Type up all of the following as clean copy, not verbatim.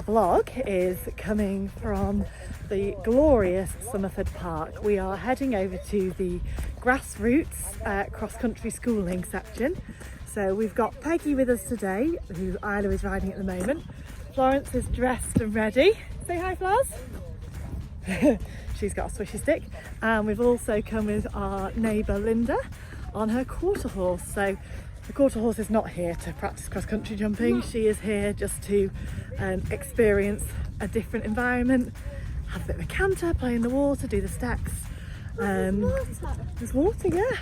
vlog is coming from the glorious Somerford Park. We are heading over to the Grassroots cross-country schooling section. So we've got Peggy with us today, who Isla is riding at the moment. Florence is dressed and ready. Say hi, Flowers. She's got a swishy stick. And we've also come with our neighbour Linda on her quarter horse. So the quarter horse is not here to practice cross-country jumping. She is here just to experience a different environment, have a bit of a canter, play in the water, do the stacks. There's water, yeah.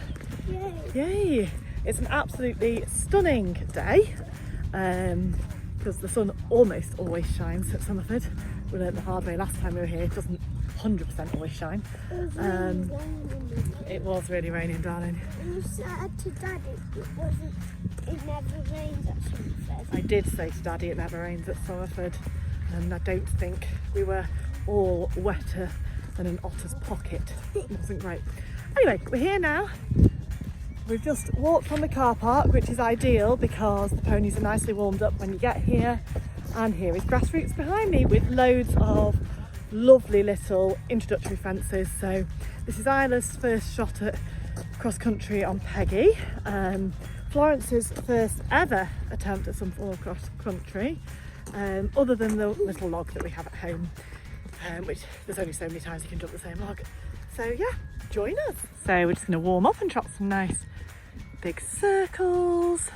Yay. Yay. It's an absolutely stunning day because the sun almost always shines at Somerford. We learned the hard way last time we were here. It doesn't 100% always shine. It was really raining, darling. You said to Daddy it never rains at Somerford. I did say to Daddy it never rains at Somerford, and I don't think we were all wetter than an otter's pocket. It wasn't great. Anyway, we're here now. We've just walked from the car park, which is ideal because the ponies are nicely warmed up when you get here. And here is Grassroots behind me with loads of lovely little introductory fences. So this is Isla's first shot at cross country on Peggy. Florence's first ever attempt at some form of cross country, other than the little log that we have at home, which there's only so many times you can jump the same log. So yeah, join us. So we're just going to warm up and trot some nice big circles.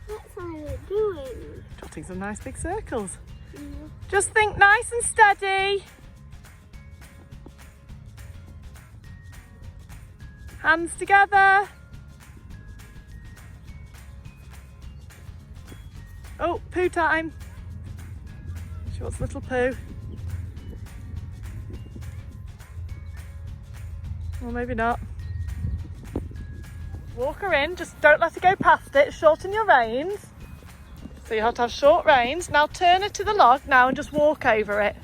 That's how we're doing. Trotting some nice big circles. Just think nice and steady. Hands together. Oh, poo time. She wants a little poo. Or maybe not. Walk her in, just don't let her go past it. Shorten your reins. So you have to have short reins. Now turn her to the log now and just walk over it.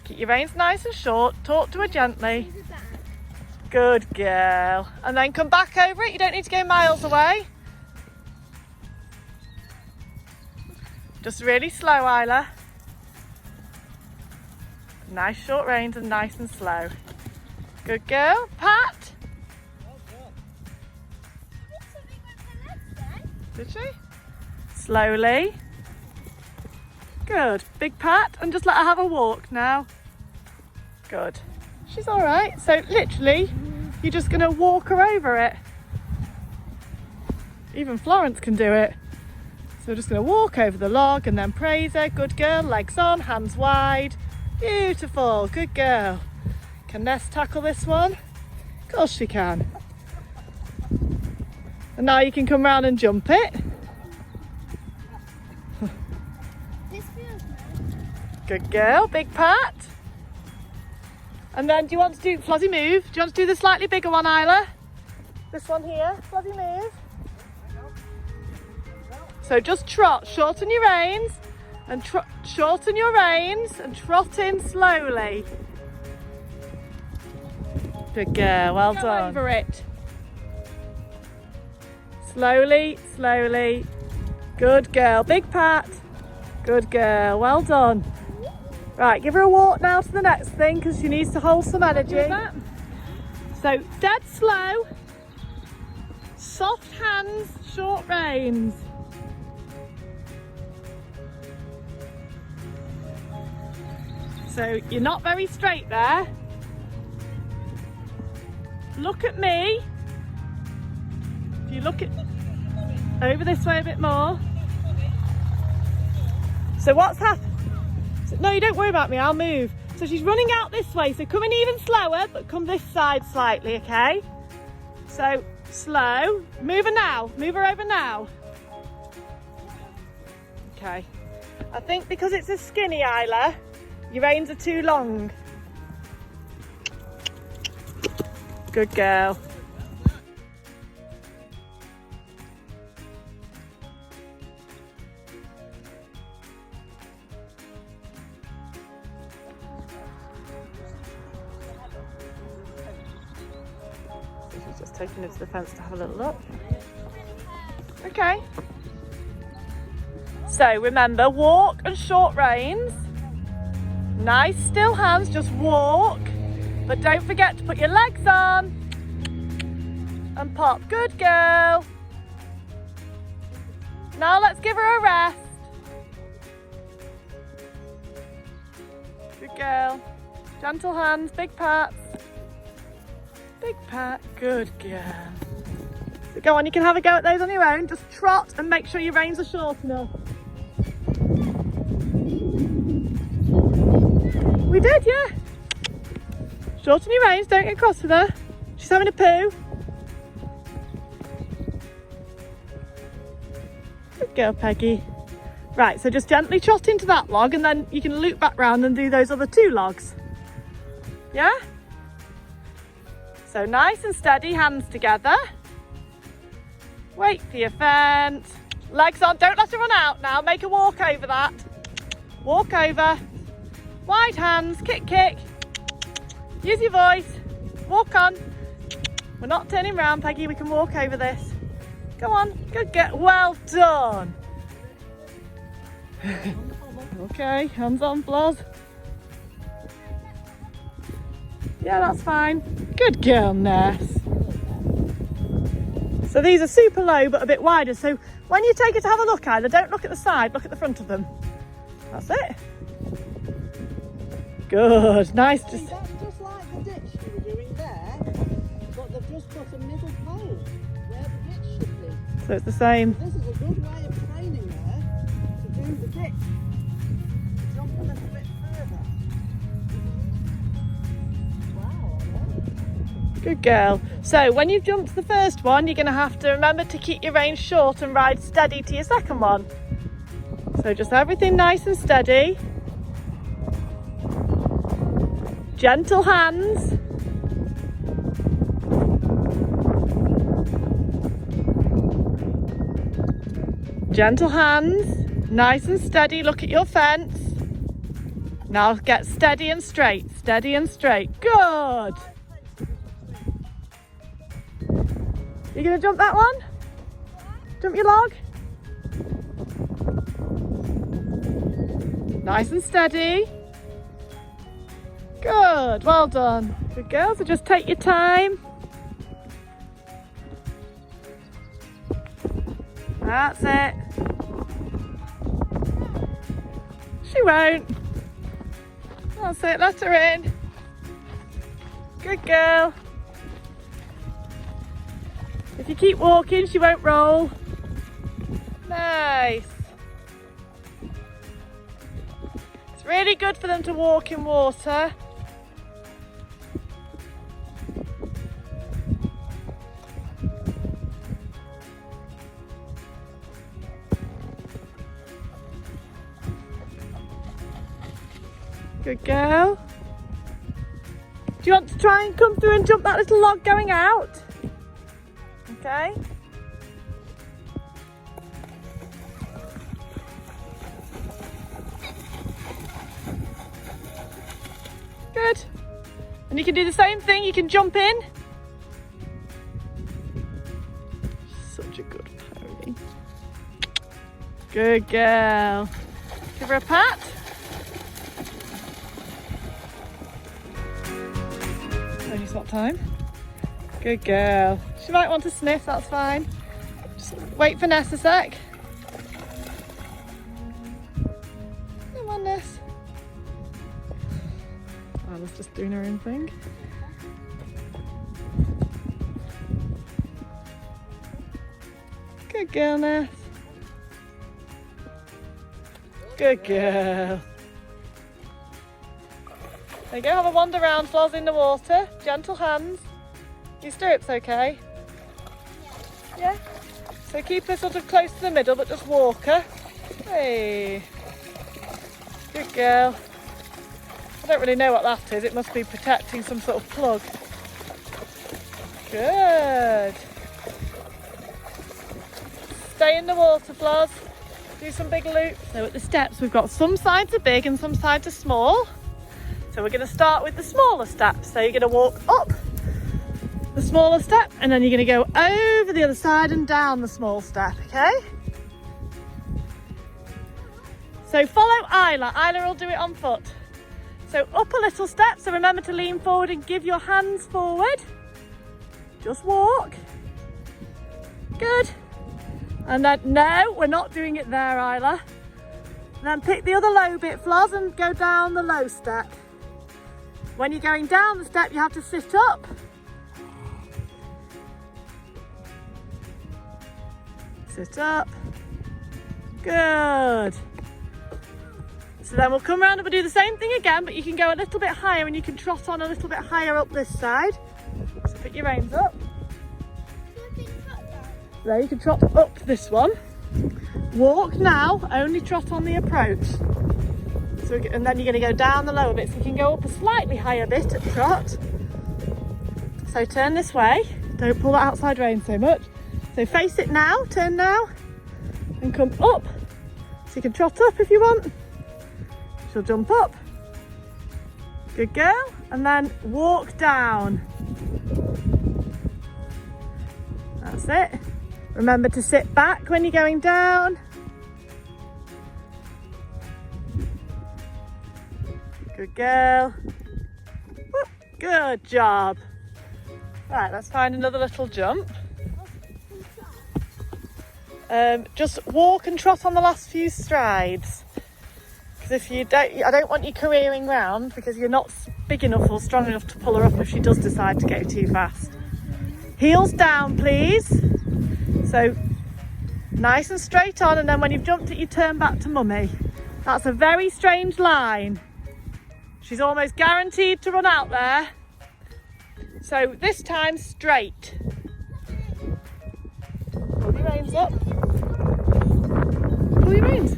Keep your reins nice and short. Talk to her gently. Good girl. And then come back over it. You don't need to go miles away. Just really slow, Isla. Nice short reins and nice and slow. Good girl. Pat. Did she? Slowly. Good. Big pat and just let her have a walk now. Good. She's all right. So literally, you're just going to walk her over it. Even Florence can do it. So we're just going to walk over the log and then praise her. Good girl. Legs on, hands wide. Beautiful. Good girl. Can Ness tackle this one? Of course she can. And now you can come round and jump it. This feels nice. Good girl, big pat. And then do you want to do, Flozzie move? Do you want to do the slightly bigger one, Isla? This one here, Flozzie move. So just trot, shorten your reins and shorten your reins and trot in slowly. Good girl, well done. Go over it. Slowly, slowly. Good girl. Big pat. Good girl. Well done. Right, give her a walk now to the next thing because she needs to hold some energy. So dead slow. Soft hands, short reins. So you're not very straight there. Look at me. If you look at over this way a bit more. So what's happened? No, you don't worry about me, I'll move. So she's running out this way, so come in even slower, but come this side slightly, okay? So slow. Move her now. Move her over now. Okay. I think because it's a skinny Isla, your reins are too long. Good girl. She's just taking it to the fence to have a little look. Okay. So remember, walk and short reins. Nice still hands, just walk. But don't forget to put your legs on. And pop. Good girl. Now let's give her a rest. Good girl. Gentle hands, big pats. Big pat. Good girl. So go on, you can have a go at those on your own. Just trot and make sure your reins are short enough. We did, yeah. Shorten your reins, don't get cross with her. She's having a poo. Good girl, Peggy. Right, so just gently trot into that log and then you can loop back round and do those other 2 logs. Yeah? So nice and steady, hands together. Wait for your fence. Legs on, don't let her run out now. Make her walk over that. Walk over. Wide hands, kick, kick. Use your voice. Walk on. We're not turning round, Peggy, we can walk over this. Go on, good girl, well done. Okay, hands on, Floz. Yeah, that's fine. Good girl, Ness. So these are super low but a bit wider, so when you take her to have a look either, don't look at the side, look at the front of them. That's it. Good, nice. That's just like the ditch you were doing there, but they've just put a middle pole where the ditch should be. So it's the same. This is a good way of training her to do the ditch. Jump a little bit further. Wow, I love it. Good girl. So when you've jumped the first one, you're going to have to remember to keep your reins short and ride steady to your second one. So just everything nice and steady. Gentle hands. Gentle hands. Nice and steady. Look at your fence. Now get steady and straight. Steady and straight. Good. You going to jump that one? Jump your log? Nice and steady. Good, well done. Good girl, so just take your time. That's it. She won't. That's it, let her in. Good girl. If you keep walking, she won't roll. Nice. It's really good for them to walk in water. Good girl. Do you want to try and come through and jump that little log going out? Okay. Good. And you can do the same thing, you can jump in. Such a good pony. Good girl. Give her a pat. Only swap time. Good girl. She might want to sniff, that's fine. Just wait for Ness a sec. Come on, Ness. Isla's just doing her own thing. Good girl, Ness. Good girl. There you go, have a wander around, Floz, in the water. Gentle hands. Your stirrups okay? Yeah? So keep her sort of close to the middle, but just walk her. Hey. Good girl. I don't really know what that is. It must be protecting some sort of plug. Good. Stay in the water, Floz. Do some big loops. So at the steps, we've got some sides are big and some sides are small. So we're going to start with the smaller steps. So you're going to walk up the smaller step and then you're going to go over the other side and down the small step, okay? So follow Isla. Isla will do it on foot. So up a little step. So remember to lean forward and give your hands forward. Just walk. Good. And then, no, we're not doing it there, Isla. And then pick the other low bit, Floz, and go down the low step. When you're going down the step, you have to sit up. Sit up. Good. So then we'll come around and we'll do the same thing again, but you can go a little bit higher and you can trot on a little bit higher up this side. So put your reins up. There, you can trot up this one. Walk now, only trot on the approach. So, and then you're going to go down the lower bit, so you can go up a slightly higher bit at trot. So turn this way, don't pull that outside rein so much. So face it now, turn now, and come up. So you can trot up if you want. She'll jump up. Good girl. And then walk down. That's it. Remember to sit back when you're going down. Good girl. Whoop. Good job. Right, let's find another little jump. Just walk and trot on the last few strides. Because if you don't, I don't want you careering round because you're not big enough or strong enough to pull her up if she does decide to go too fast. Heels down, please. So nice and straight on, and then when you've jumped it, you turn back to mummy. That's a very strange line. She's almost guaranteed to run out there. So this time straight. Pull your reins up. Pull your reins.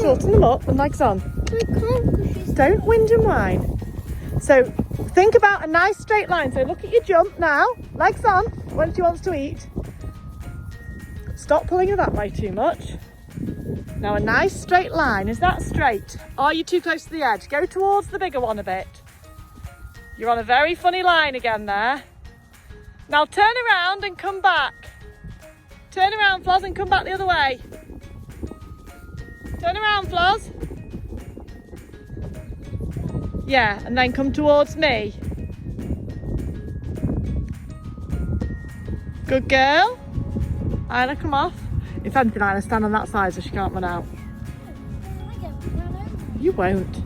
Shorten them up and legs on. Don't wind and whine. So think about a nice straight line. So look at your jump now. Legs on when she wants to eat. Stop pulling her that way too much. Now a nice straight line. Is that straight? Are you too close to the edge? Go towards the bigger one a bit. You're on a very funny line again there. Now turn around and come back. Turn around, Floz, and come back the other way. Turn around, Floz. Yeah, and then come towards me. Good girl. Isla, come off. If anything, Isla, stand on that side so she can't run out. You won't.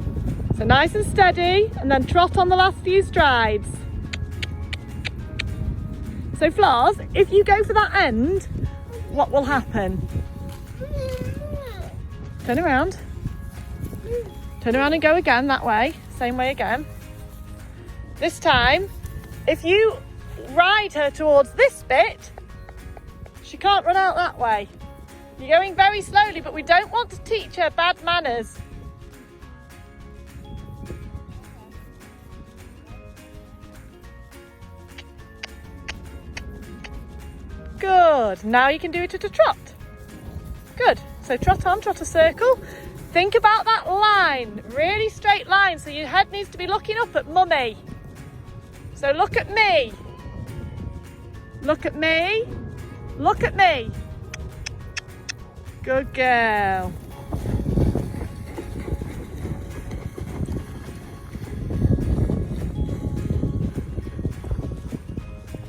So nice and steady, and then trot on the last few strides. So Floz, if you go for that end, what will happen? Turn around. Turn around and go again that way. Same way again. This time, if you ride her towards this bit, she can't run out that way. You're going very slowly, but we don't want to teach her bad manners. Good. Now you can do it at a trot. Good. So trot on, trot a circle. Think about that line, really straight line, so your head needs to be looking up at mummy. So look at me. Look at me. Look at me. Good girl.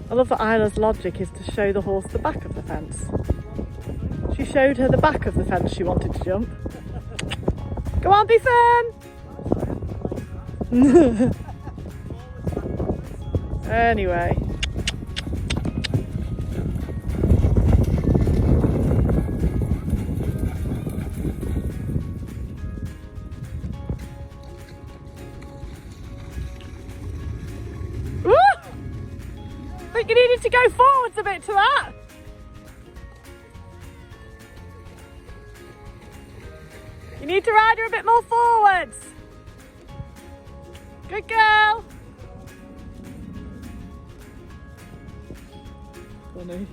I love that Isla's logic is to show the horse the back of the fence. She showed her the back of the fence she wanted to jump. Go on, be firm. Anyway. Woo! I think you needed to go forwards a bit to that. You need to ride her a bit more forwards. Good girl. Funny.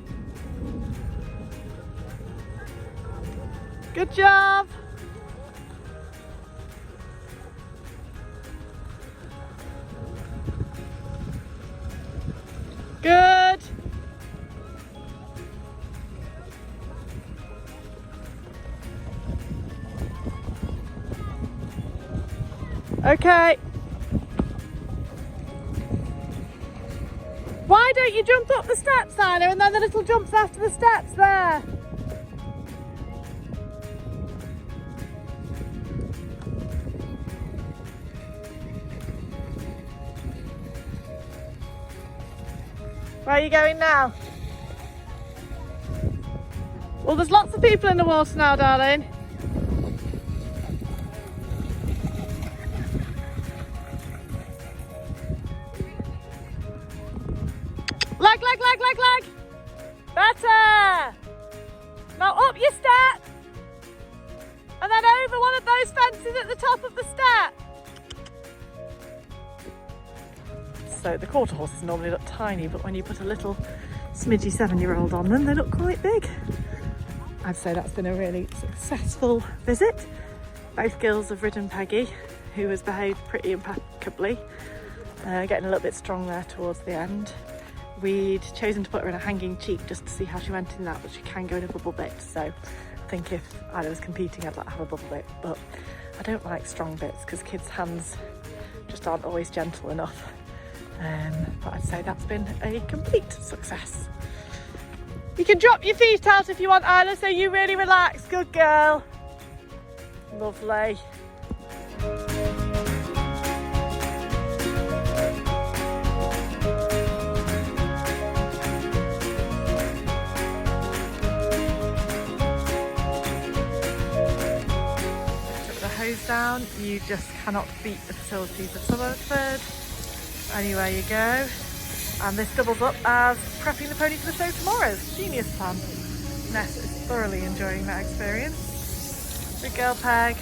Good job. Good. Okay. Why don't you jump up the steps, Isla, and then the little jumps after the steps there? Where are you going now? Well, there's lots of people in the water now, darling. Leg. Better. Now up your step. And then over one of those fences at the top of the step. So the quarter horses normally look tiny, but when you put a little smidgy 7-year-old on them, they look quite big. I'd say that's been a really successful visit. Both girls have ridden Peggy, who has behaved pretty impeccably, getting a little bit strong there towards the end. We'd chosen to put her in a hanging cheek just to see how she went in that, but she can go in a bubble bit, so I think if Isla was competing I'd let her have a bubble bit, but I don't like strong bits because kids' hands just aren't always gentle enough. But I'd say that's been a complete success. You can drop your feet out if you want, Isla, so you really relax. Good girl. Lovely. Took the hose down. You just cannot beat the facilities of Somerford. Anywhere you go. And this doubles up as prepping the pony for the show tomorrow. Genius plan. Ness is thoroughly enjoying that experience. Good girl, Peg.